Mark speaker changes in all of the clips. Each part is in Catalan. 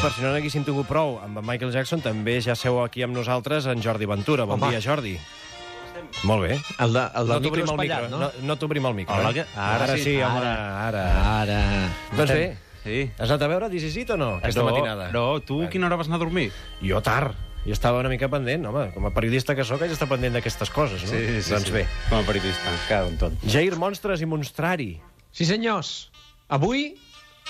Speaker 1: per si no n'haguessin tingut prou amb en Michael Jackson, també ja seu aquí amb nosaltres en Jordi Ventura. Bon dia, Jordi. Molt bé.
Speaker 2: El del micro espatllat, no?
Speaker 1: No t'obrim el micro.
Speaker 2: Hola,
Speaker 1: Ara sí, home, ara. Doncs bé,
Speaker 3: Sí.
Speaker 1: has anat a veure This Is It o no, aquesta matinada?
Speaker 3: No, tu a quina hora vas anar a dormir?
Speaker 1: Jo tard. Jo estava una mica pendent, home. Com a periodista que sóc, haig d'estar pendent d'aquestes coses, no? Doncs bé.
Speaker 3: Com a periodista, cada un tot.
Speaker 1: Jair Monstres i Monstrari.
Speaker 2: Sí, senyors. Avui,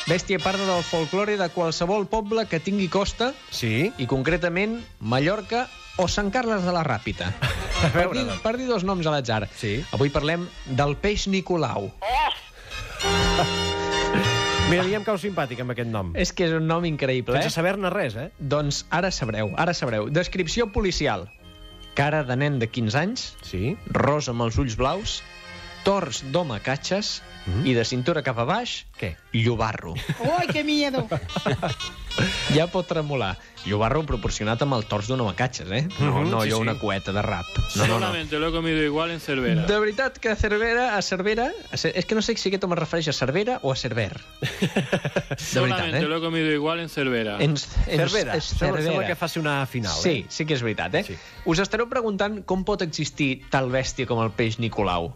Speaker 2: bèstia parla del folklore de qualsevol poble que tingui costa,
Speaker 1: Sí?
Speaker 2: i concretament Mallorca o Sant Carles de la Ràpita. Per dir dos noms a l'atzar.
Speaker 1: Sí.
Speaker 2: Avui parlem del peix Nicolau.
Speaker 1: Mira, a mi em cau simpàtic amb aquest nom.
Speaker 2: És que és un nom increïble,
Speaker 1: Sense saber-ne res, eh?
Speaker 2: Doncs ara sabreu, ara sabreu. Descripció policial. Cara de nen de 15 anys,
Speaker 1: Sí?
Speaker 2: ros amb els ulls blaus, tors d'home catxes i de cintura cap a baix,
Speaker 1: Què?
Speaker 2: llobarro.
Speaker 4: ¡Uy, qué miedo!
Speaker 2: Ja pot tremolar. Llobarro proporcionat amb el tors d'un home catxes, eh? No,
Speaker 1: Mhm,
Speaker 2: no
Speaker 1: sí,
Speaker 2: allò
Speaker 1: sí.
Speaker 2: una cueta de rap. No, no, no.
Speaker 5: Solamente lo he comido igual en Cervera.
Speaker 2: De veritat que a Cervera... És que no sé si aquest home es refereix a Cervera o a Cerver. De veritat,
Speaker 5: Solamente lo he comido igual en Cervera.
Speaker 1: Cervera.
Speaker 2: És
Speaker 1: Sembla
Speaker 2: Cervera.
Speaker 1: que faci una final,
Speaker 2: Sí, sí que és veritat, eh?
Speaker 1: Sí.
Speaker 2: Us estareu preguntant com pot existir tal bèstia com el peix Nicolau.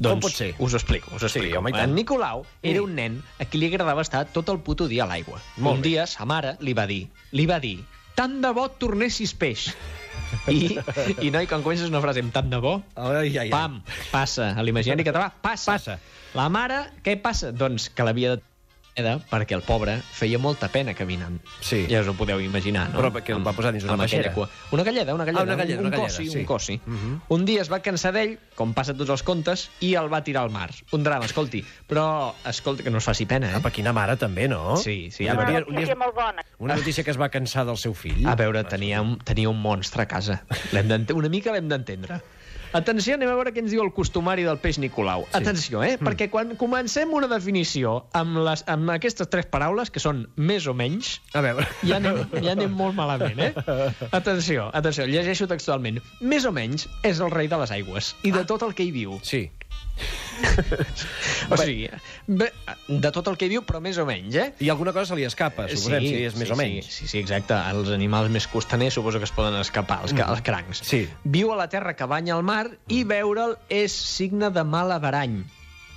Speaker 2: Doncs
Speaker 1: pot ser?
Speaker 2: us ho explico,
Speaker 1: home, i tant.
Speaker 2: En Nicolau era un nen a qui li agradava estar tot el puto dia a l'aigua.
Speaker 1: Molt
Speaker 2: Un
Speaker 1: bé.
Speaker 2: dia sa mare li va dir tant de bo et tornessis peix. I noi, quan comences una frase amb tant de bo,
Speaker 1: Ai, ai, ai.
Speaker 2: pam, passa. A l'imaginari català, passa. La mare, què passa? Doncs que l'havia de perquè el pobre feia molta pena caminant.
Speaker 1: Sí.
Speaker 2: Ja us ho podeu imaginar, no?
Speaker 1: Però perquè el va posar dins una
Speaker 2: Amb aquella
Speaker 1: peixera.
Speaker 2: cua. Una galleda,
Speaker 1: una
Speaker 2: un
Speaker 1: galleda,
Speaker 2: cossi,
Speaker 1: sí.
Speaker 2: un cossi.
Speaker 1: Mhm.
Speaker 2: Un dia es va cansar d'ell, com passa a tots els contes, i el va tirar al mar. Un drama, escolti. Però, escolta, que no us faci pena, eh?
Speaker 1: Apa, quina mare, també, no?
Speaker 2: Sí, sí.
Speaker 1: A
Speaker 2: A
Speaker 1: veure,
Speaker 2: veure,
Speaker 1: una notícia que es va cansar del seu fill.
Speaker 2: a veure, tenia un monstre a casa. Una mica l'hem d'entendre. Atenció, anem a veure què ens diu el costumari del peix Nicolau. Sí. Atenció, perquè quan comencem una definició amb aquestes tres paraules, que són més o menys,
Speaker 1: A veure.
Speaker 2: ja anem molt malament, eh? Atenció, llegeixo textualment. Més o menys és el rei de les aigües i de tot el que hi viu.
Speaker 1: Sí.
Speaker 2: O sigui, de tot el que hi viu, però més o menys, eh?
Speaker 1: I alguna cosa se li escapa, suposem, si és més o menys.
Speaker 2: Sí, exacte. Els animals més costaners suposo que es poden escapar, els crancs.
Speaker 1: Sí.
Speaker 2: Viu a la terra que banya el mar i veure'l és signe de mal averany.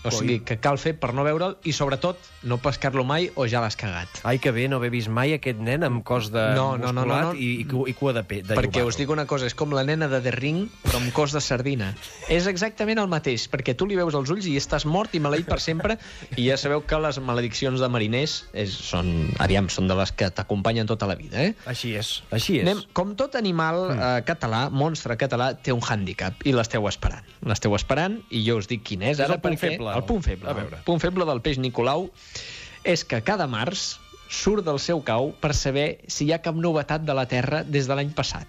Speaker 2: O sigui, que cal fer per no veure'l i, sobretot, no pescar-lo mai o ja l'has cagat.
Speaker 1: Ai, que bé, no he vist mai aquest nen amb cos de musculat i cua de
Speaker 2: Perquè us dic una cosa, és com la nena de The Ring, però amb cos de sardina. És exactament el mateix, perquè tu li veus els ulls i estàs mort i maleït per sempre, i ja sabeu que les malediccions de mariners són de les que t'acompanyen tota la vida, eh?
Speaker 1: Així és, així és.
Speaker 2: Anem, com tot animal català, monstre català, té un hàndicap, i l'esteu esperant. L'esteu esperant, i jo us dic quin és.
Speaker 1: És
Speaker 2: Ara
Speaker 1: el punt
Speaker 2: perquè
Speaker 1: feble.
Speaker 2: El punt feble.
Speaker 1: A veure.
Speaker 2: El punt feble del peix Nicolau és que cada març surt del seu cau per saber si hi ha cap novetat de la Terra des de l'any passat.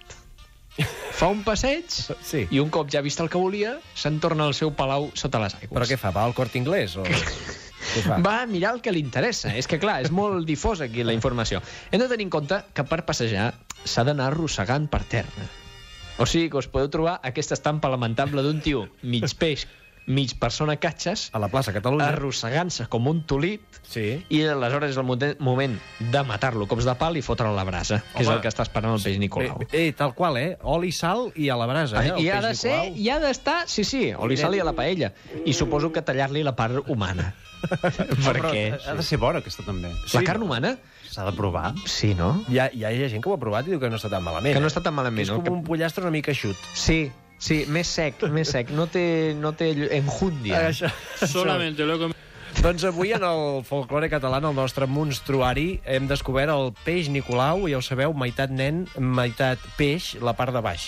Speaker 2: Fa un passeig
Speaker 1: Sí.
Speaker 2: i un cop ja ha vist el que volia, se'n torna al seu palau sota les aigües.
Speaker 1: Però què fa, va al Corte Inglés? O... Què fa?
Speaker 2: Va a mirar el que li interessa. És que, clar, és molt difosa aquí la informació. Hem de tenir en compte que per passejar s'ha d'anar arrossegant per terra. O sigui que us podeu trobar aquesta estampa lamentable d'un tio mig peix, mig persona catxes,
Speaker 1: A la plaça Catalunya.
Speaker 2: arrossegant-se com un tolit,
Speaker 1: Sí.
Speaker 2: i aleshores és el moment de matar-lo cops de pal i fotre'l a la brasa, que és
Speaker 1: Home.
Speaker 2: el que està esperant el peix Nicolau.
Speaker 1: Tal qual, Oli, sal i a la brasa, el
Speaker 2: I ha de
Speaker 1: peix
Speaker 2: ser,
Speaker 1: Nicolau.
Speaker 2: i ha d'estar, sí, oli, sal i a la paella. I suposo que tallar-li la part humana. Perquè
Speaker 3: Ha de ser bona, aquesta, també.
Speaker 2: la carn humana,
Speaker 3: S'ha de provar.
Speaker 2: sí, no?
Speaker 1: Hi ha gent que ho ha provat i diu que no està tan malament.
Speaker 2: Que no està tan malament,
Speaker 1: És
Speaker 2: no?
Speaker 1: com un pollastre una mica eixut.
Speaker 2: Sí, més sec. No té enjúndia.
Speaker 5: Solamente lo he comido.
Speaker 1: Doncs avui en el folklore català, en el nostre monstruari, hem descobert el peix Nicolau, i ja ho sabeu, meitat nen, meitat peix, la part de baix.